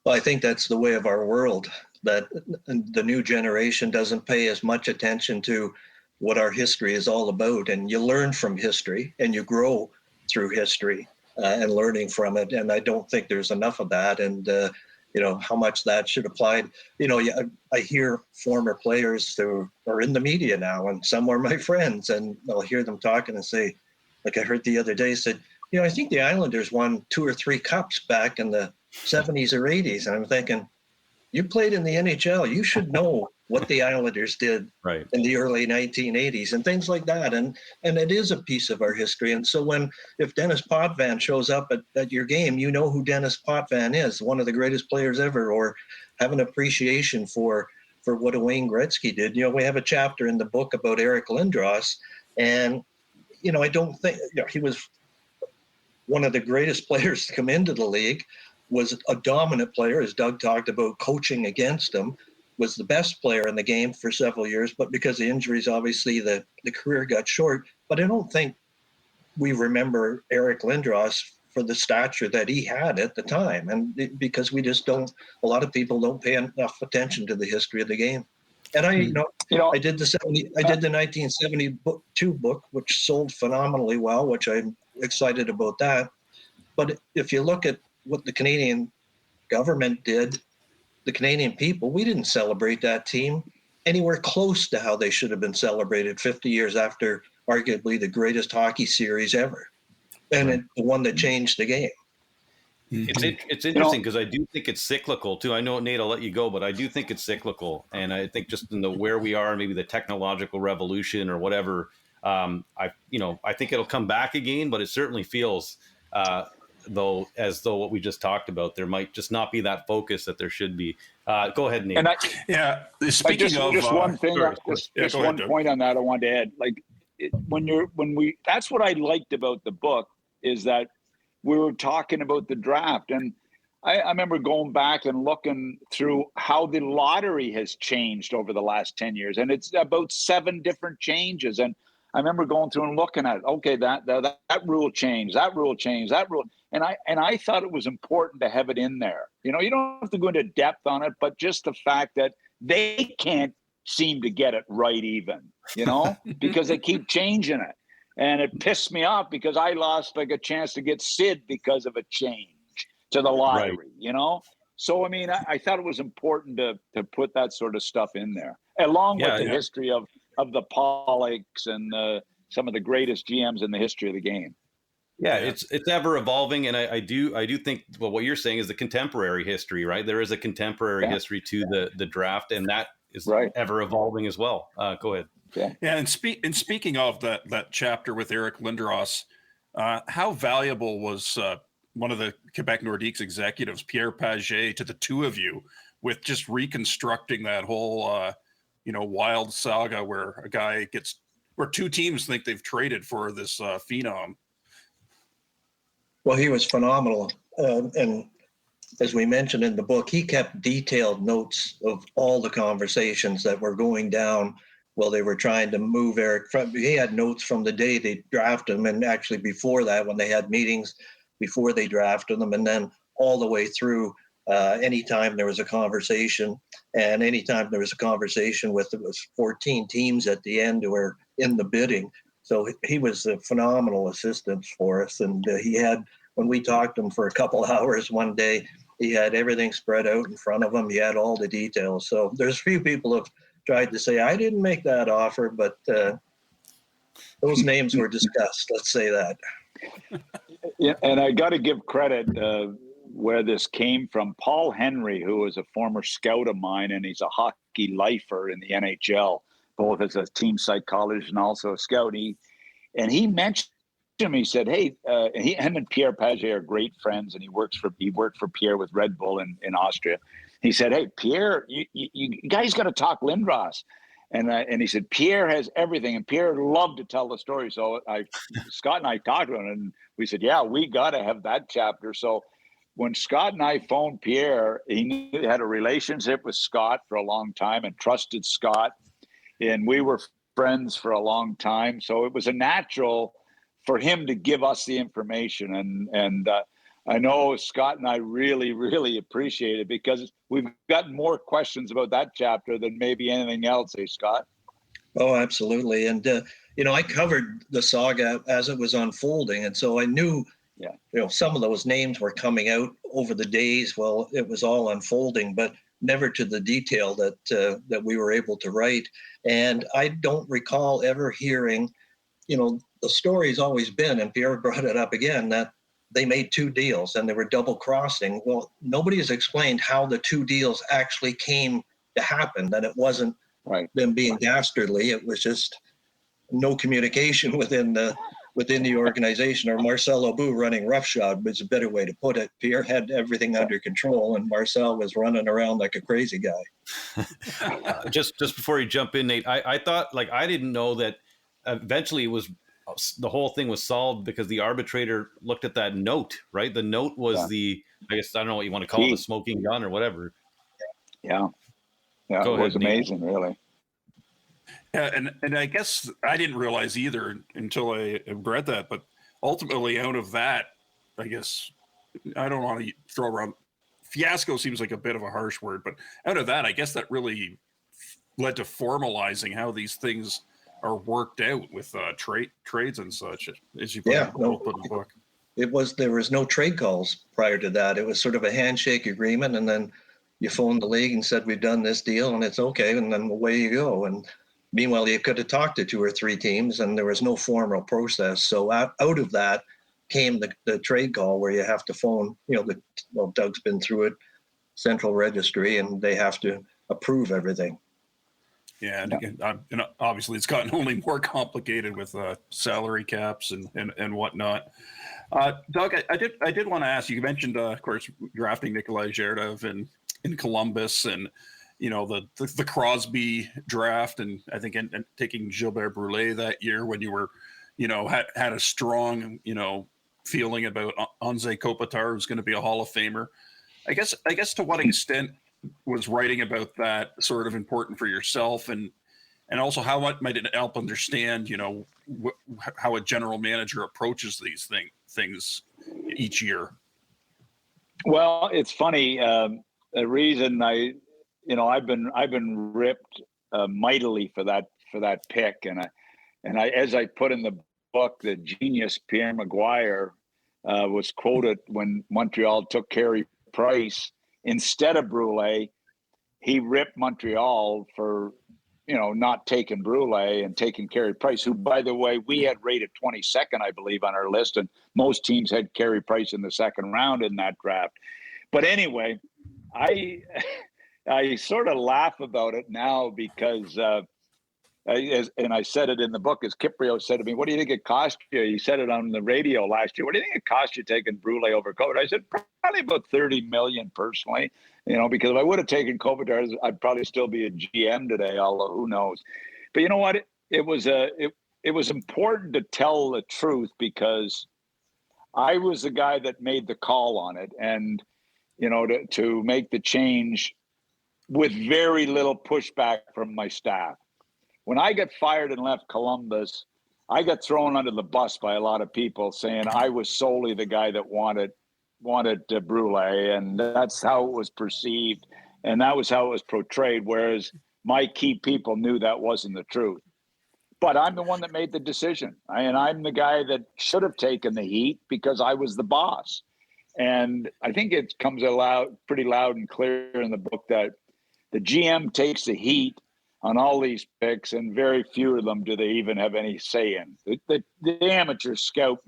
Well, I think that's the way of our world, that the new generation doesn't pay as much attention to what our history is all about. And you learn from history and you grow through history and learning from it. And I don't think there's enough of that. And, how much that should apply. I hear former players who are in the media now, and some are my friends, and I'll hear them talking and say, like I heard the other day, said, I think the Islanders won 2 or 3 cups back in the 70s or 80s. And I'm thinking, you played in the NHL. You should know what the Islanders did right in the early 1980s and things like that. And it is a piece of our history. And so if Dennis Potvin shows up at your game, you know who Dennis Potvin is, one of the greatest players ever, or have an appreciation for what a Wayne Gretzky did. We have a chapter in the book about Eric Lindros. And, I don't think he was one of the greatest players to come into the league, was a dominant player, as Doug talked about, coaching against him, was the best player in the game for several years, but because of injuries, obviously the career got short. But I don't think we remember Eric Lindros for the stature that he had at the time. And because we just a lot of people don't pay enough attention to the history of the game. And I did the 1972 book, which sold phenomenally well, which I'm excited about that. But if you look at what the Canadian government did, the Canadian people, we didn't celebrate that team anywhere close to how they should have been celebrated 50 years after arguably the greatest hockey series ever. And the one that changed the game. It's interesting because I do think it's cyclical too. I know, Nate, I'll let you go, but I do think it's cyclical. And I think just in where we are, maybe the technological revolution or whatever, I think it'll come back again, but it certainly feels as though what we just talked about, there might just not be that focus that there should be. Go ahead, Nate. Speaking of just one thing, one point on that I wanted to add. Like that's what I liked about the book, is that we were talking about the draft, and I remember going back and looking through how the lottery has changed over the last 10 years, and it's about 7 different changes. And I remember going through and looking at, okay, that rule changed, that rule changed, that rule. And I thought it was important to have it in there. You don't have to go into depth on it, but just the fact that they can't seem to get it right even, because they keep changing it. And it pissed me off because I lost like a chance to get Sid because of a change to the Right. lottery, you know? So, I mean, I thought it was important to put that sort of stuff in there, along with the history of the Pollocks and some of the greatest GMs in the history of the game. Yeah, it's ever evolving, and I do think, well, what you're saying is the contemporary history, right? There is a contemporary history to the draft, and that is ever evolving as well. Go ahead. Yeah, and speaking of that chapter with Eric Lindros, how valuable was one of the Quebec Nordiques executives, Pierre Paget, to the two of you with just reconstructing that whole wild saga where where two teams think they've traded for this phenom? Well, he was phenomenal. And as we mentioned in the book, he kept detailed notes of all the conversations that were going down while they were trying to move Eric. He had notes from the day they drafted him, and actually before that, when they had meetings before they drafted them, and then all the way through anytime there was a conversation. And anytime there was a conversation with, it was 14 teams at the end who were in the bidding. So he was a phenomenal assistant for us. And he had, when we talked to him for a couple hours one day, he had everything spread out in front of him. He had all the details. So there's a few people who have tried to say, I didn't make that offer, but those names were discussed. Let's say that. Yeah, and I got to give credit where this came from. Paul Henry, who was a former scout of mine, and he's a hockey lifer in the NHL, both as a team psychologist and also a scout. He mentioned to me, he said, hey, him and Pierre Paget are great friends, and he worked for Pierre with Red Bull in Austria. He said, hey, Pierre, you guys got to talk Lindros. And he said, Pierre has everything, and Pierre loved to tell the story. So Scott and I talked to him, and we said, yeah, we got to have that chapter. So when Scott and I phoned Pierre, he had a relationship with Scott for a long time and trusted Scott, and we were friends for a long time. So it was a natural for him to give us the information. And I know Scott and I really, really appreciate it, because we've got more questions about that chapter than maybe anything else, Scott? Oh, absolutely. And, I covered the saga as it was unfolding. And so I knew, some of those names were coming out over the days while it was all unfolding, but never to the detail that we were able to write. And I don't recall ever hearing, the story's always been, and Pierre brought it up again, that they made two deals and they were double crossing. Well, nobody has explained how the two deals actually came to happen, that it wasn't them being dastardly. It was just no communication within the organization, or Marcel Aubout running roughshod was a better way to put it. Pierre had everything under control, and Marcel was running around like a crazy guy. Just before you jump in, Nate, I thought, I didn't know that eventually it was, the whole thing was solved because the arbitrator looked at that note, right? The note was I guess, I don't know what you want to call it, the smoking gun or whatever. Yeah. Yeah, it was amazing, really. Yeah, and I guess I didn't realize either until I read that, but ultimately out of that, I guess, I don't want to throw around, fiasco seems like a bit of a harsh word, but out of that, I guess that really led to formalizing how these things are worked out with trades and such, as you put in the book. There was no trade calls prior to that. It was sort of a handshake agreement, and then you phoned the league and said, we've done this deal and it's okay, and then away you go. And meanwhile, you could have talked to two or three teams, and there was no formal process. So out of that came the trade call, where you have to phone, Doug's been through it, central registry, and they have to approve everything. Yeah, and again, obviously it's gotten only more complicated with salary caps and whatnot. Doug, I did want to ask you. You mentioned, of course, drafting Nikolai Zherdev in Columbus, and the Crosby draft, and I think and taking Gilbert Brûlé that year when you were, had a strong feeling about Anze Kopitar, who's going to be a Hall of Famer. I guess to what extent was writing about that sort of important for yourself, and also how might it help understand, how a general manager approaches these things each year? Well, it's funny. The reason I've been ripped mightily for that pick, and I, as I put in the book, the genius Pierre Maguire was quoted when Montreal took Carey Price instead of Brule. He ripped Montreal for, not taking Brule and taking Carey Price, who, by the way, we had rated 22nd, I believe, on our list, and most teams had Carey Price in the second round in that draft. But anyway, I sort of laugh about it now because, and I said it in the book, as Kiprio said to me, "What do you think it cost you?" He said it on the radio last year. "What do you think it cost you taking Brule over Kopitar?" I said, "Probably about $30 million personally, because if I would have taken Kopitar, I'd probably still be a GM today, although who knows." But you know what? It was important to tell the truth because I was the guy that made the call on it, and to make the change with very little pushback from my staff. When I got fired and left Columbus, I got thrown under the bus by a lot of people saying I was solely the guy that wanted Brule, and that's how it was perceived, and that was how it was portrayed, whereas my key people knew that wasn't the truth. But I'm the one that made the decision, and I'm the guy that should have taken the heat because I was the boss. And I think it comes pretty loud and clear in the book that the GM takes the heat on all these picks, and very few of them do they even have any say in. The amateur scout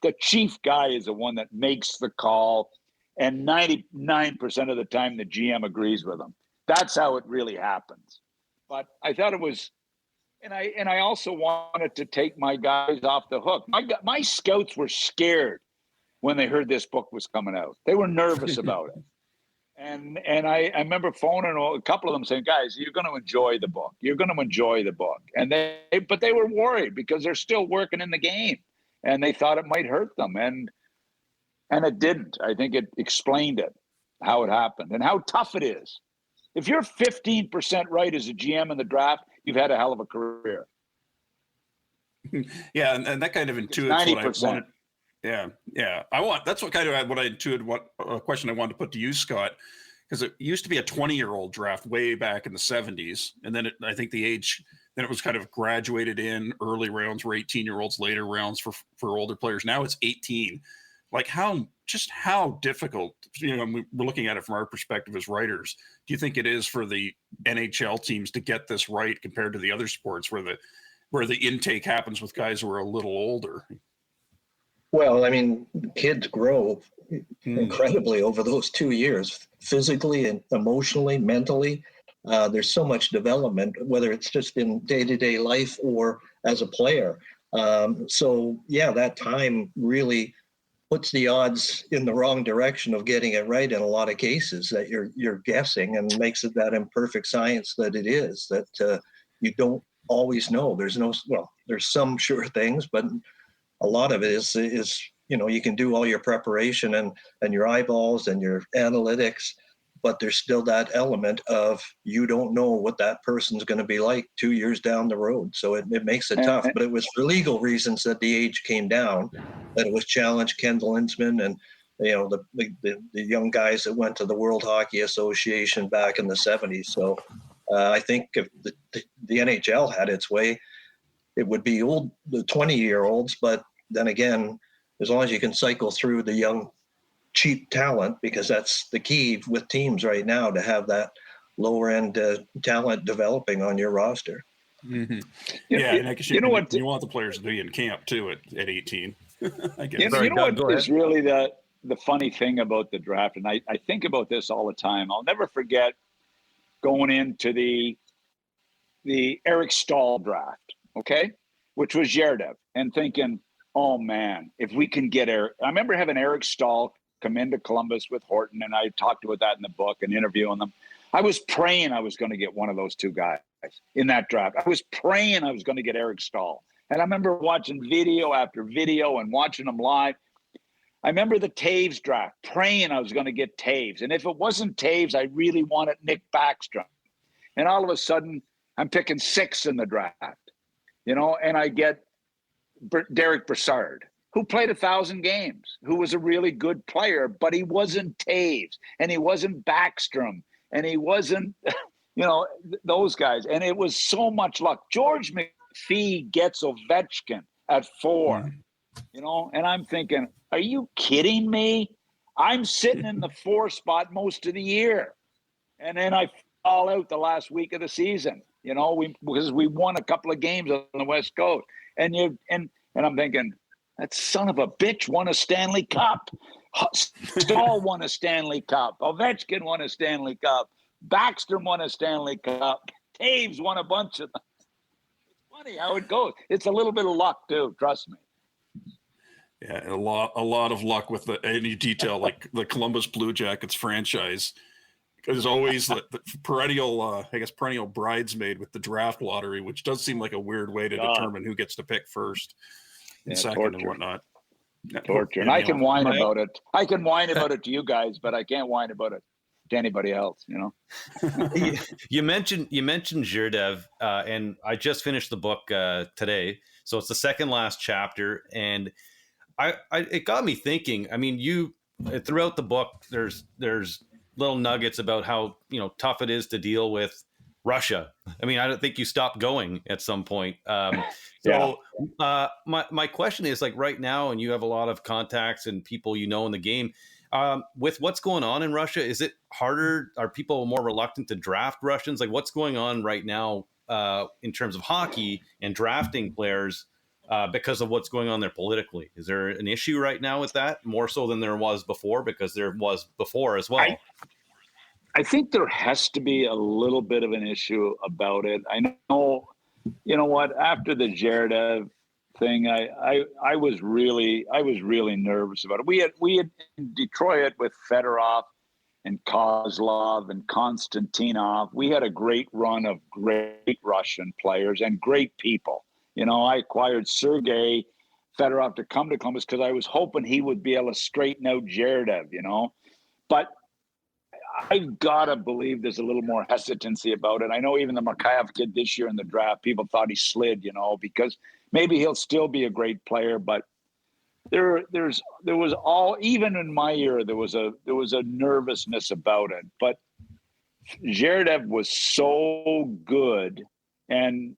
the chief guy is the one that makes the call, and 99% of the time the GM agrees with him. That's how it really happens. But I thought it was, and I also wanted to take my guys off the hook. My scouts were scared when they heard this book was coming out. They were nervous about it. And I remember phoning a couple of them saying, "Guys, you're going to enjoy the book. You're going to enjoy the book." But they were worried because they're still working in the game, and they thought it might hurt them. And it didn't. I think it explained it, how it happened and how tough it is. If you're 15% right as a GM in the draft, you've had a hell of a career. Yeah, and that kind of intuits 90%. what I wanted. Yeah. That's what kind of what I intuited. What a question I wanted to put to you, Scott, because it used to be a 20-year-old draft way back in the 70s, and then I think the age then it was kind of graduated in early rounds were 18-year-olds, later rounds for older players. Now it's 18. Like how difficult, we're looking at it from our perspective as writers. Do you think it is for the NHL teams to get this right compared to the other sports where the intake happens with guys who are a little older? Well, I mean, kids grow incredibly over those 2 years, physically and emotionally, mentally. There's so much development, whether it's just in day-to-day life or as a player. That time really puts the odds in the wrong direction of getting it right in a lot of cases that you're guessing, and makes it that imperfect science that it is, that you don't always know. There's some sure things, but a lot of it is you can do all your preparation and your eyeballs and your analytics, but there's still that element of you don't know what that person's going to be like 2 years down the road. So it makes it tough. But it was for legal reasons that the age came down, that it was challenged. Kendall Linsman and the young guys that went to the World Hockey Association back in the 70s. So I think if the NHL had its way, it would be the 20-year-olds, but then again, as long as you can cycle through the young, cheap talent, because that's the key with teams right now, to have that lower end talent developing on your roster. Mm-hmm. Yeah, and I guess you want the players to be in camp too at 18. I guess. What is really the funny thing about the draft, and I think about this all the time. I'll never forget going into the Eric Stahl draft, which was Yerdev, and thinking, oh man, if we can get Eric. I remember having Eric Stahl come into Columbus with Horton, and I talked about that in the book and interviewing them. I was praying I was going to get one of those two guys in that draft. I was praying I was going to get Eric Stahl. And I remember watching video after video and watching them live. I remember the Taves draft, praying I was going to get Taves. And if it wasn't Taves, I really wanted Nick Backstrom. And all of a sudden, I'm picking 6 in the draft, and I get Derek Brassard, who played 1,000 games, who was a really good player, but he wasn't Taves, and he wasn't Backstrom, and he wasn't, those guys. And it was so much luck. George McPhee gets Ovechkin at 4, and I'm thinking, Are you kidding me? I'm sitting in the 4 spot most of the year. And then I fall out the last week of the season, because we won a couple of games on the West Coast. And I'm thinking, that son of a bitch won a Stanley Cup. Stahl won a Stanley Cup. Ovechkin won a Stanley Cup. Baxter won a Stanley Cup. Taves won a bunch of them. It's funny how it goes. It's a little bit of luck too, trust me. Yeah, a lot of luck with any detail, like the Columbus Blue Jackets franchise. There's always the perennial bridesmaid with the draft lottery, which does seem like a weird way to determine who gets to pick first and second torture. and whatnot. Torture. And I can whine about it. I can whine about it to you guys, but I can't whine about it to anybody else, You mentioned Zherdev, and I just finished the book today, so it's the second last chapter, and it got me thinking. I mean, you throughout the book, there's little nuggets about how tough it is to deal with Russia. I mean, I don't think you stopped going at some point. My question is, like, right now, and you have a lot of contacts and people in the game. With what's going on in Russia, is it harder? Are people more reluctant to draft Russians? Like, what's going on right now in terms of hockey and drafting players because of what's going on there politically? Is there an issue right now with that, more so than there was before? Because there was before as well. I think there has to be a little bit of an issue about it. I know, after the Zherdev thing, I was really nervous about it. We had in Detroit with Fedorov and Kozlov and Konstantinov. We had a great run of great Russian players and great people. I acquired Sergei Fedorov to come to Columbus because I was hoping he would be able to straighten out Zherdev, But I've got to believe there's a little more hesitancy about it. I know even the Mikheyev kid this year in the draft, people thought he slid, because maybe he'll still be a great player, but there was even in my era, there was a nervousness about it. But Zherdev was so good. And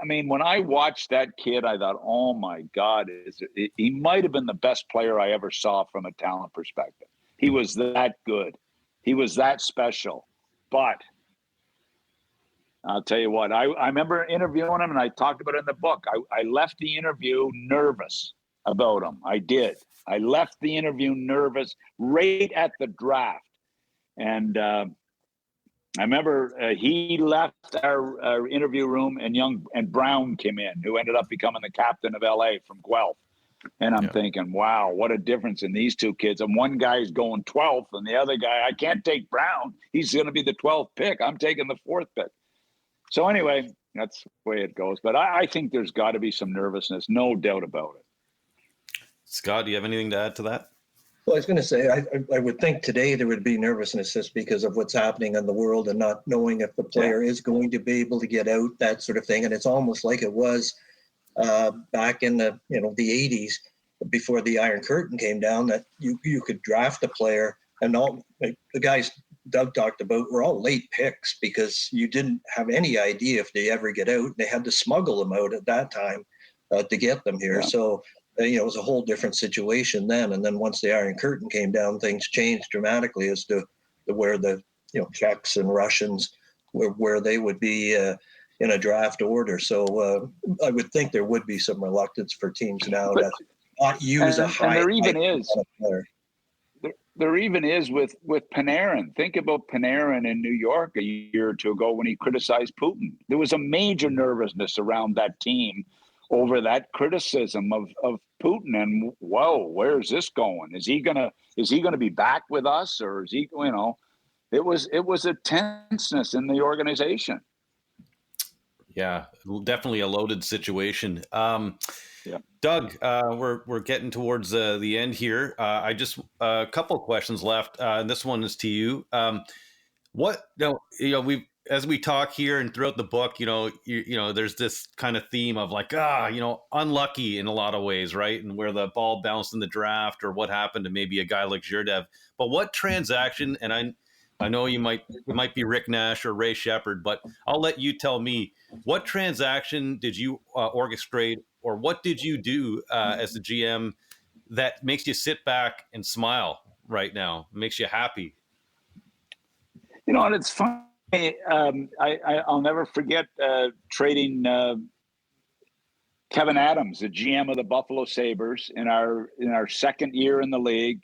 I mean, when I watched that kid, I thought, oh my God, he might have been the best player I ever saw from a talent perspective. He was that good. He was that special. But I'll tell you what, I remember interviewing him, and I talked about it in the book. I left the interview nervous about him. I did. I left the interview nervous right at the draft. And I remember he left our interview room, and Brown came in, who ended up becoming the captain of LA from Guelph. And I'm thinking, wow, what a difference in these two kids. And one guy's going 12th, and the other guy, I can't take Brown. He's going to be the 12th pick. I'm taking the 4th pick. So anyway, that's the way it goes. But I think there's got to be some nervousness, no doubt about it. Scott, do you have anything to add to that? Well, I was going to say, I would think today there would be nervousness just because of what's happening in the world and not knowing if the player is going to be able to get out, that sort of thing. And it's almost like it was back in the the 80s before the Iron Curtain came down, that you could draft a player, and all the guys Doug talked about were all late picks because you didn't have any idea if they ever get out. They had to smuggle them out at that time to get them here. So it was a whole different situation then. And then once the Iron Curtain came down, things changed dramatically as to where the Czechs and Russians where they would be in a draft order. So I would think there would be some reluctance for teams now to not use a high. And there even is. There even is with Panarin. Think about Panarin in New York a year or two ago when he criticized Putin. There was a major nervousness around that team over that criticism of Putin. And whoa, where's this going? Is he gonna be back with us, or is he? It was a tenseness in the organization. Yeah, definitely a loaded situation. Doug, we're getting towards the end here. I just a couple of questions left. And this one is to you. We as we talk here and throughout the book, there's this kind of theme of like, unlucky in a lot of ways, right? And where the ball bounced in the draft, or what happened to maybe a guy like Zherdev. But what transaction? And I know it might be Rick Nash or Ray Shepard, but I'll let you tell me, what transaction did you orchestrate, or what did you do as the GM that makes you sit back and smile right now? Makes you happy? And it's funny. I'll never forget trading Kevin Adams, the GM of the Buffalo Sabres, in our second year in the league.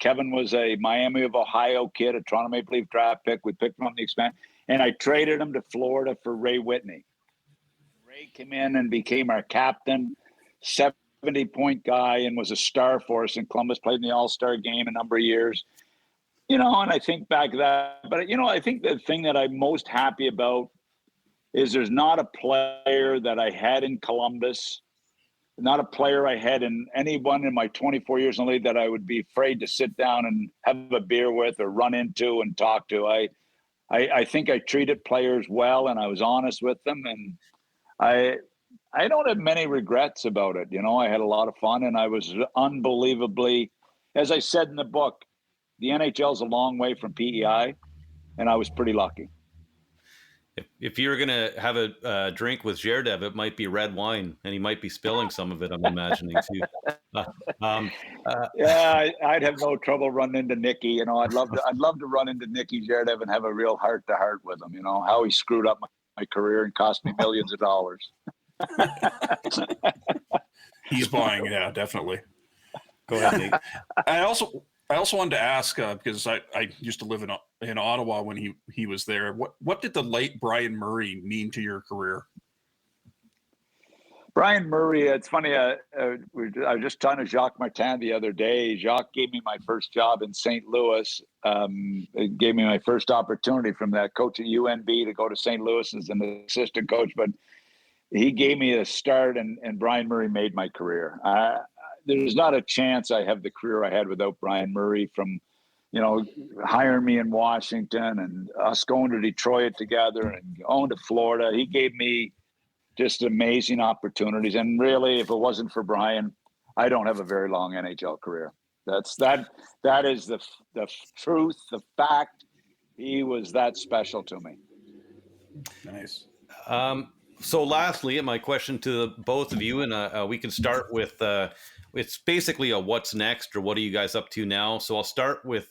Kevin was a Miami of Ohio kid, a Toronto Maple Leaf draft pick. We picked him on the expansion, and I traded him to Florida for Ray Whitney. Ray came in and became our captain, 70-point guy, and was a star for us in Columbus, played in the All-Star game a number of years. And I think back that, but I think the thing that I'm most happy about is there's not a player that I had in Columbus, not a player I had in anyone in my 24 years in the league that I would be afraid to sit down and have a beer with or run into and talk to. I think I treated players well, and I was honest with them, and I don't have many regrets about it. I had a lot of fun, and I was unbelievably, as I said in the book, the NHL is a long way from PEI, and I was pretty lucky. If you're going to have a drink with Gerdev, it might be red wine, and he might be spilling some of it, I'm imagining, too. Yeah, I'd have no trouble running into Nicky. I'd love to run into Nicky Gerdev and have a real heart-to-heart with him, how he screwed up my career and cost me millions of dollars. He's buying, yeah, definitely. Go ahead, Nate. I also wanted to ask, because I used to live in Ottawa when he was there. What did the late Brian Murray mean to your career? Brian Murray, it's funny. I was just talking to Jacques Martin the other day. Jacques gave me my first job in St. Louis. It gave me my first opportunity from that coach at UNB to go to St. Louis as an assistant coach. But he gave me a start, and Brian Murray made my career. There's not a chance I have the career I had without Brian Murray, from, hiring me in Washington and us going to Detroit together and going to Florida. He gave me just amazing opportunities. And really, if it wasn't for Brian, I don't have a very long NHL career. That is the truth, the fact. He was that special to me. Nice. So lastly, my question to both of you, and we can start with, it's basically a what's next, or what are you guys up to now? So I'll start with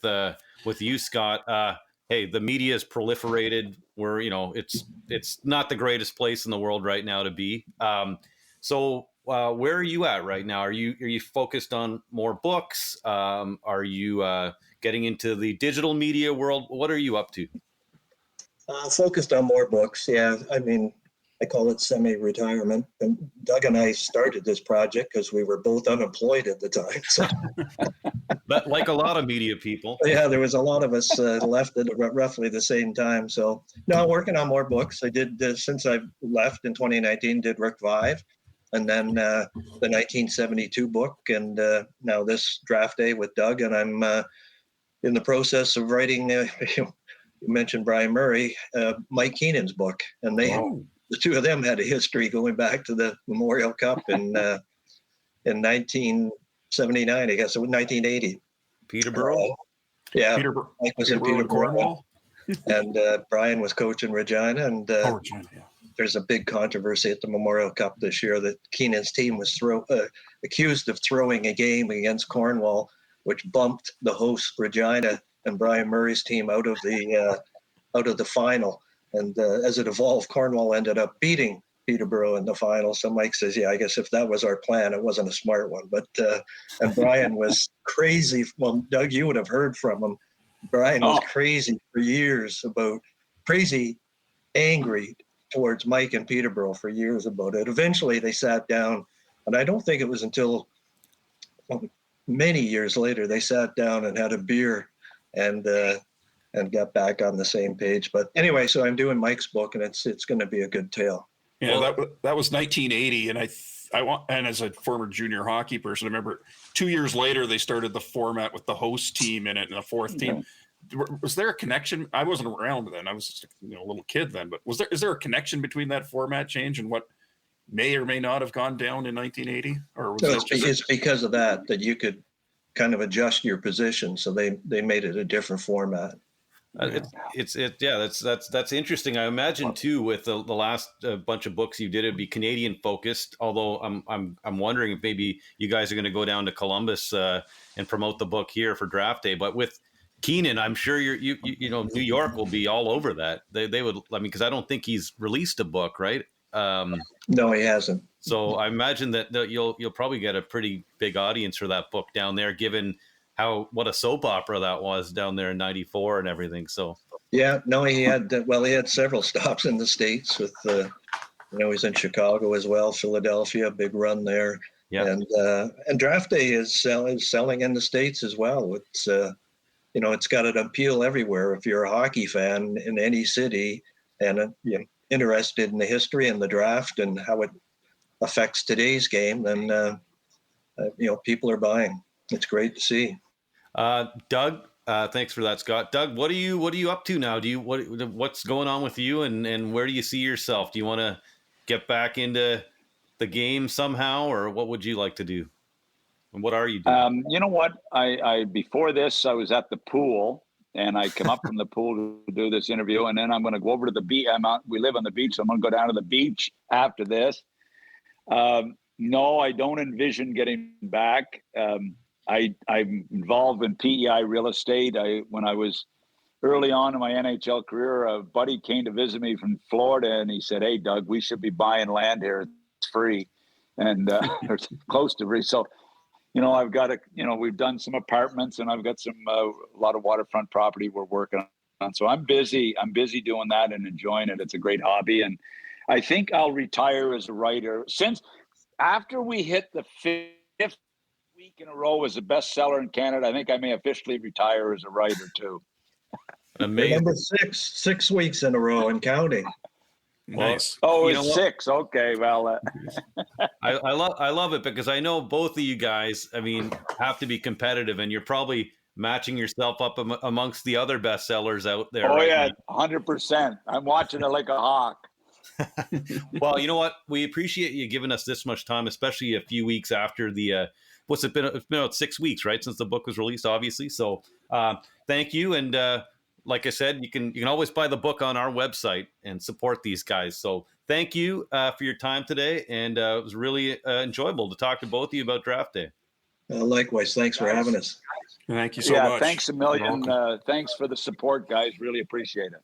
you, Scott. Hey, the media is proliferated. Where it's not the greatest place in the world right now to be. So where are you at right now? Are you focused on more books? Are you getting into the digital media world? What are you up to? Focused on more books. Yeah, I call it semi-retirement. And Doug and I started this project because we were both unemployed at the time. So. But like a lot of media people. Yeah, there was a lot of us left at roughly the same time. So now working on more books. I did, since I left in 2019, did Rick Vive, and then the 1972 book, and now this Draft Day with Doug. And I'm in the process of writing, you mentioned Brian Murray, Mike Keenan's book. And the two of them had a history going back to the Memorial Cup in 1979, I guess, it was 1980. Peterborough? Yeah, Peterborough. Mike was in Peterborough, and Brian was coaching Regina. And Regina, yeah. There's a big controversy at the Memorial Cup this year that Keenan's team was accused of throwing a game against Cornwall, which bumped the host Regina and Brian Murray's team out of the final. And as it evolved, Cornwall ended up beating Peterborough in the final. So Mike says, yeah, I guess if that was our plan, it wasn't a smart one. But and Brian was crazy. Well, Doug, you would have heard from him. Brian was crazy for years angry towards Mike and Peterborough for years about it. Eventually they sat down, and I don't think it was until many years later they sat down and had a beer and got back on the same page. But anyway, so I'm doing Mike's book, and it's going to be a good tale. Yeah, that was 1980, and and as a former junior hockey person, I remember 2 years later they started the format with the host team in it and a fourth team. Was there a connection? I wasn't around then. I was just a little kid then. But is there a connection between that format change and what may or may not have gone down in 1980? Or was it's because of that you could kind of adjust your position, so they made it a different format. That's interesting. I imagine too with the last bunch of books you did, it'd be Canadian focused. Although I'm wondering if maybe you guys are going to go down to Columbus and promote the book here for draft day. But with Keenan, I'm sure you New York will be all over that. They would. I mean, because I don't think he's released a book, right? No, he hasn't. So I imagine that you'll probably get a pretty big audience for that book down there, given what a soap opera that was down there in '94 and everything. So yeah, no, he had several stops in the States with he's in Chicago as well, Philadelphia, big run there. Yeah, and draft day is selling in the States as well. It's it's got an appeal everywhere. If you're a hockey fan in any city and interested in the history and the draft and how it affects today's game, then people are buying. It's great to see. Doug, thanks for that, Scott. Doug, what are you up to now? What's going on with you, and where do you see yourself? Do you want to get back into the game somehow, or what would you like to do? And what are you doing? You know what? I before this, I was at the pool, and I come up from the pool to do this interview, and then I'm going to go over to the beach. We live on the beach, so I'm going to go down to the beach after this. No, I don't envision getting back. I'm involved in PEI real estate. When I was early on in my NHL career, a buddy came to visit me from Florida, and he said, "Hey, Doug, we should be buying land here. It's free, and it's close to free." So, I've got we've done some apartments, and I've got a lot of waterfront property we're working on. So I'm busy. I'm busy doing that and enjoying it. It's a great hobby, and I think I'll retire as a writer since after we hit the fifth week in a row as a bestseller in Canada. I think I may officially retire as a writer too. Amazing. Number 6 weeks in a row and counting. Nice. Oh, it's 6. Okay, well, I love it because I know both of you guys. I mean, have to be competitive, and you're probably matching yourself up amongst the other bestsellers out there. Oh right yeah, now. 100%. I'm watching it like a hawk. Well, you know what? We appreciate you giving us this much time, especially a few weeks after the. What's it been? It's been about 6 weeks, right, since the book was released, obviously. So, thank you, and like I said, you can always buy the book on our website and support these guys. So, thank you for your time today, and it was really enjoyable to talk to both of you about Draft Day. Likewise, thanks for having us. Thank you so much. Thanks a million. Thanks for the support, guys. Really appreciate it.